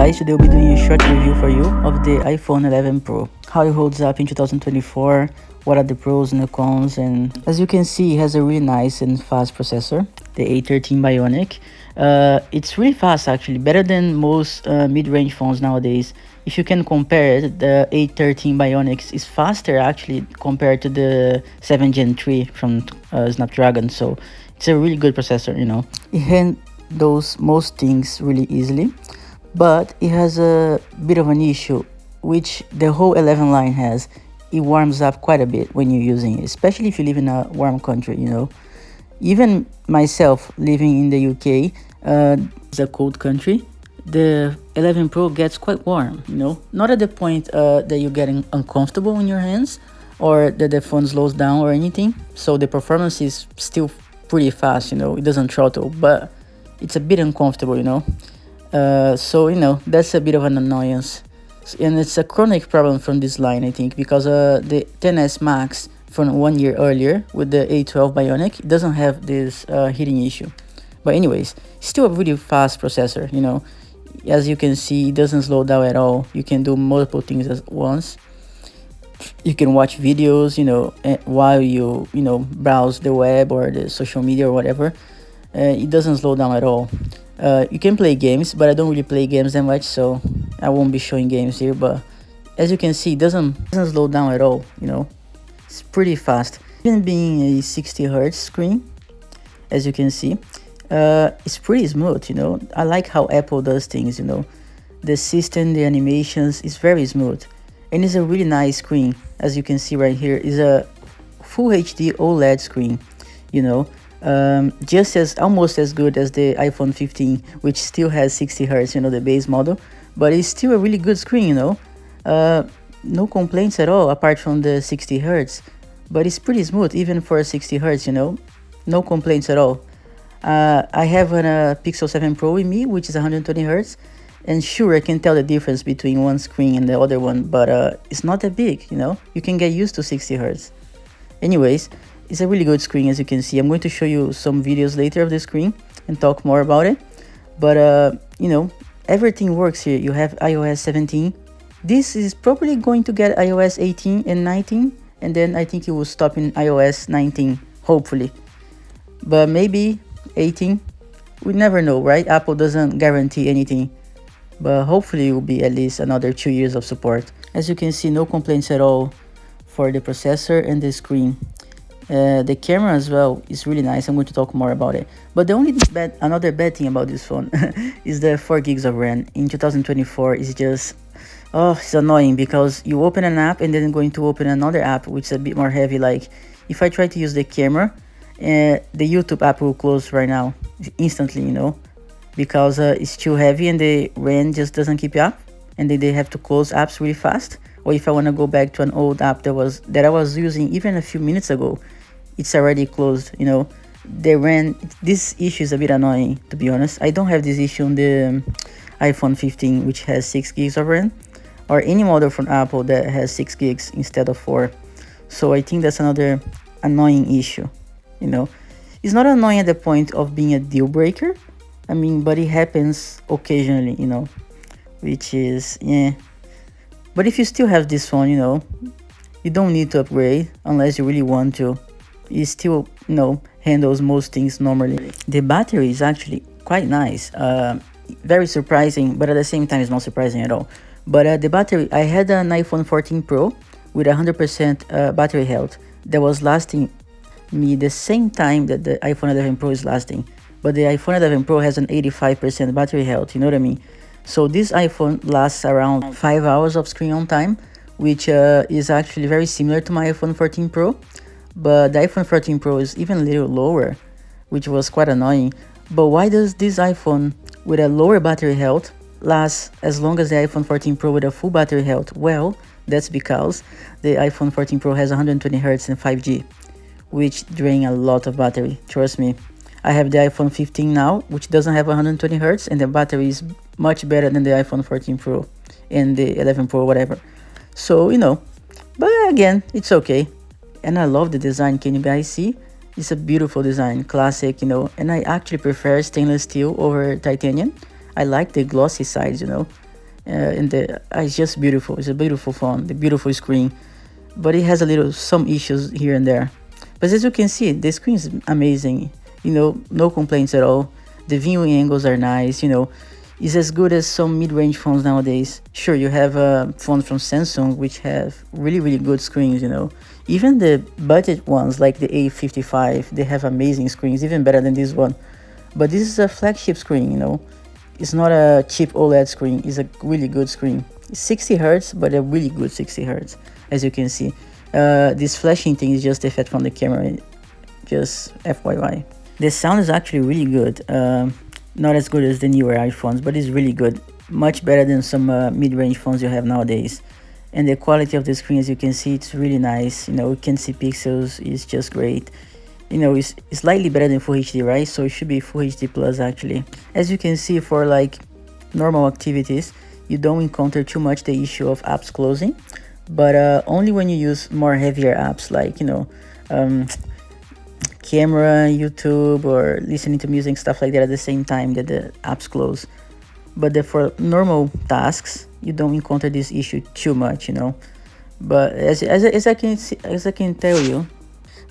guys, today we'll be doing a short review for you of the iPhone 11 Pro. How it holds up in 2024, what are the pros and the cons, and as you can see, it has a really nice and fast processor, the A13 Bionic. It's really fast actually, better than most mid-range phones nowadays. If you can compare it, the A13 Bionic is faster actually compared to the 7 Gen 3 from Snapdragon, so it's a really good processor, you know. It handles most things really easily, but it has a bit of an issue, which the whole 11 line has. It warms up quite a bit when you're using it, especially if you live in a warm country, you know. Even myself living in the UK, it's a cold country, the 11 Pro gets quite warm, you know. Not at the point that you're getting uncomfortable in your hands or that the phone slows down or anything. So the performance is still pretty fast, you know. It doesn't throttle, but it's a bit uncomfortable, you know. So, you know, that's a bit of an annoyance. And it's a chronic problem from this line, I think, because the 10s Max from 1 year earlier with the A12 Bionic doesn't have this heating issue. But anyways, still a really fast processor, you know. As you can see, it doesn't slow down at all. You can do multiple things at once. You can watch videos, you know, while you browse the web or the social media or whatever. It doesn't slow down at all. You can play games, but I don't really play games that much, so I won't be showing games here. But as you can see, it doesn't slow down at all, you know. It's pretty fast. Even being a 60 Hz screen, as you can see, it's pretty smooth, you know. I like how Apple does things, you know. The system, the animations is very smooth, and it's a really nice screen. As you can see right here, is a full HD OLED screen, you know. Just almost as good as the iPhone 15, which still has 60 Hz, you know, the base model, but it's still a really good screen, you know. No complaints at all apart from the 60 Hz, but it's pretty smooth even for a 60 Hz, you know. No complaints at all. I have a Pixel 7 Pro with me, which is 120 Hz, and sure, I can tell the difference between one screen and the other one, but it's not that big, you know. You can get used to 60 Hz. Anyways, it's a really good screen, as you can see. I'm going to show you some videos later of the screen and talk more about it. But, you know, everything works here. You have iOS 17. This is probably going to get iOS 18 and 19. And then I think it will stop in iOS 19, hopefully. But maybe 18. We never know, right? Apple doesn't guarantee anything. But hopefully it will be at least another 2 years of support. As you can see, no complaints at all for the processor and the screen. The camera as well is really nice. I'm going to talk more about it. But the only another bad thing about this phone is the 4 gigs of RAM in 2024. Is just, oh, it's annoying because you open an app and then going to open another app which is a bit more heavy. Like if I try to use the camera, the YouTube app will close right now instantly, you know, because it's too heavy and the RAM just doesn't keep up, and then they have to close apps really fast. Or if I want to go back to an old app that I was using even a few minutes ago, it's already closed, you know. The RAM, this issue is a bit annoying, to be honest. I don't have this issue on the iPhone 15, which has 6 gigs of RAM, or any model from Apple that has 6 gigs instead of 4. So I think that's another annoying issue, you know. It's not annoying at the point of being a deal breaker, I mean, but it happens occasionally, you know, which is, yeah. But if you still have this phone, you know, you don't need to upgrade unless you really want to. It still, you know, handles most things normally. The battery is actually quite nice. Very surprising, but at the same time, it's not surprising at all. But the battery, I had an iPhone 14 Pro with 100% battery health that was lasting me the same time that the iPhone 11 Pro is lasting. But the iPhone 11 Pro has an 85% battery health, you know what I mean? So this iPhone lasts around 5 hours of screen on time, which is actually very similar to my iPhone 14 Pro. But the iPhone 14 Pro is even a little lower, which was quite annoying. But why does this iPhone with a lower battery health last as long as the iPhone 14 Pro with a full battery health? Well, that's because the iPhone 14 Pro has 120 Hz and 5G, which drain a lot of battery, trust me. I have the iPhone 15 now, which doesn't have 120 Hz, and the battery is much better than the iPhone 14 Pro and the 11 Pro, whatever. So, you know, but again, it's okay. And I love the design. Can you guys see? It's a beautiful design, classic, you know, and I actually prefer stainless steel over titanium. I like the glossy sides, you know. and it's just beautiful. It's a beautiful phone, the beautiful screen, but it has some issues here and there. But as you can see, the screen is amazing. No complaints at all. The viewing angles are nice. It's as good as some mid-range phones nowadays. Sure, you have phones from Samsung which have really good screens. Even the budget ones like the A55, they have amazing screens, even better than this one. But this is a flagship screen. It's not a cheap OLED screen. It's a really good screen. It's 60 Hz, but a really good 60 Hz, as you can see. This flashing thing is just the effect from the camera, just FYI. The sound is actually really good. Not as good as the newer iPhones, but it's really good. Much better than some mid-range phones you have nowadays. And the quality of the screen, as you can see, it's really nice. You can see pixels, it's just great. It's slightly better than Full HD, right? So it should be Full HD Plus actually. As you can see, for like normal activities, you don't encounter too much the issue of apps closing, but only when you use more heavier apps like camera, YouTube, or listening to music, stuff like that at the same time that the apps close. But for normal tasks, you don't encounter this issue too much. But as I can tell you,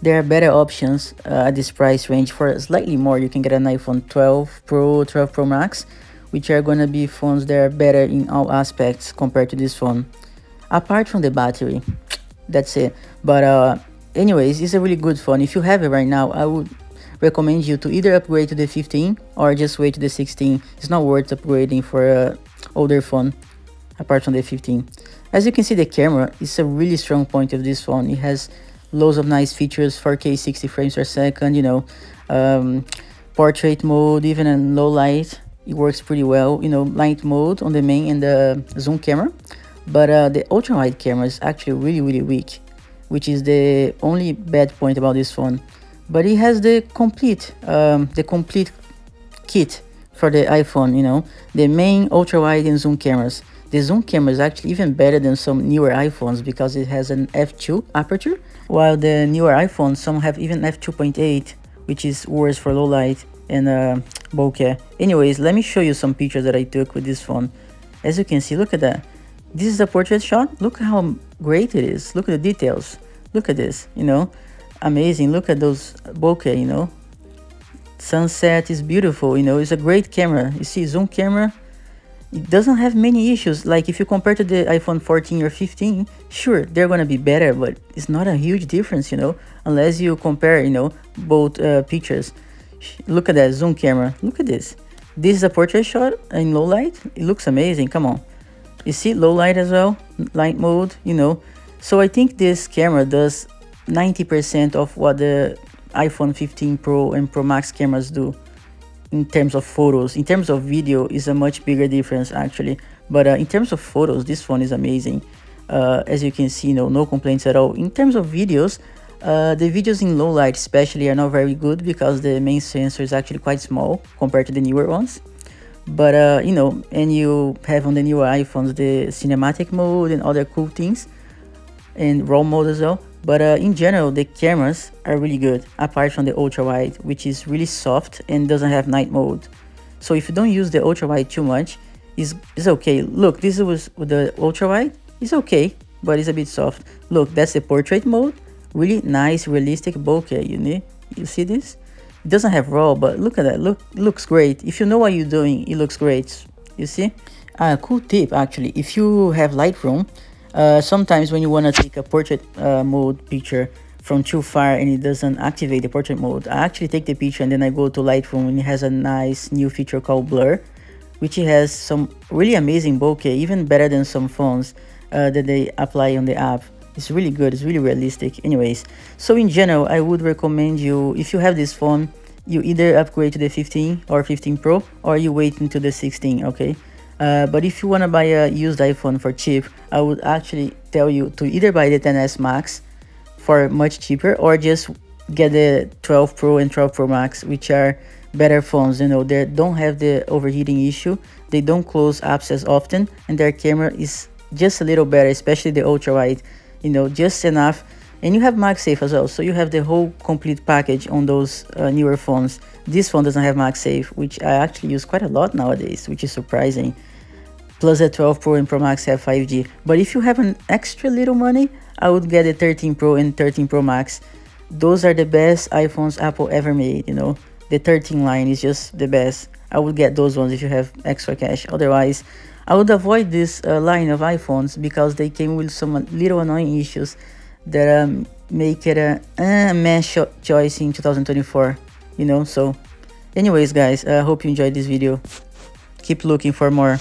there are better options at this price range. For slightly more, you can get an iPhone 12 Pro, 12 Pro Max, which are gonna be phones that are better in all aspects compared to this phone. Apart from the battery, that's it. But anyways, it's a really good phone. If you have it right now, I would recommend you to either upgrade to the 15 or just wait to the 16. It's not worth upgrading for a older phone apart from the 15. As you can see, the camera is a really strong point of this phone. It has loads of nice features, 4K 60 frames per second, portrait mode, even in low light, it works pretty well. Light mode on the main and the zoom camera. But the ultra wide camera is actually really weak, which is the only bad point about this phone. But it has the complete kit for the iPhone. The main ultra wide and zoom cameras. The zoom camera is actually even better than some newer iPhones because it has an f2 aperture, while the newer iPhones, some have even f2.8, which is worse for low light and bokeh. Anyways, let me show you some pictures that I took with this phone. As you can see, look at that. This is a portrait shot. Look how great it is. Look at the details. Look at this, amazing. Look at those bokeh, sunset is beautiful. It's a great camera. You see, zoom camera, it doesn't have many issues. Like if you compare to the iPhone 14 or 15, sure, they're gonna be better, but it's not a huge difference, unless you compare, both pictures. Look at that zoom camera. Look at this. This is a portrait shot in low light. It looks amazing. Come on. You see, low light as well, light mode, So I think this camera does 90% of what the iPhone 15 Pro and Pro Max cameras do in terms of photos. In terms of video, is a much bigger difference actually. But in terms of photos, this phone is amazing. As you can see, no complaints at all. In terms of videos, the videos in low light especially are not very good because the main sensor is actually quite small compared to the newer ones. But and you have on the newer iPhones the cinematic mode and other cool things, and RAW mode as well. But in general, the cameras are really good, apart from the ultra wide, which is really soft and doesn't have night mode. So if you don't use the ultra wide too much, it's okay. Look, this was with the ultra wide. It's okay, but it's a bit soft. Look, that's the portrait mode. Really nice, realistic bokeh. You see this? It doesn't have RAW, but look at that. Looks great. If you know what you're doing, it looks great. You see? Cool tip actually. If you have Lightroom, sometimes when you want to take a portrait mode picture from too far and it doesn't activate the portrait mode, I actually take the picture and then I go to Lightroom, and it has a nice new feature called blur, which has some really amazing bokeh, even better than some phones that they apply on the app. It's really good. It's really realistic. Anyways, so in general, I would recommend you, if you have this phone, you either upgrade to the 15 or 15 Pro, or you wait until the 16, okay? But if you want to buy a used iPhone for cheap, I would actually tell you to either buy the XS Max for much cheaper, or just get the 12 Pro and 12 Pro Max, which are better phones. They don't have the overheating issue, they don't close apps as often, and their camera is just a little better, especially the ultra wide, just enough. And you have MagSafe as well, so you have the whole complete package on those newer phones. This phone doesn't have MagSafe, which I actually use quite a lot nowadays, which is surprising. plus the 12 Pro and Pro Max have 5G. But if you have an extra little money, I would get the 13 Pro and 13 Pro Max. Those are the best iPhones Apple ever made, you know. The 13 line is just the best. I would get those ones if you have extra cash. Otherwise, I would avoid this line of iPhones because they came with some little annoying issues that make it a mess choice in 2024, you know. So anyways guys, I hope you enjoyed this video. Keep looking for more.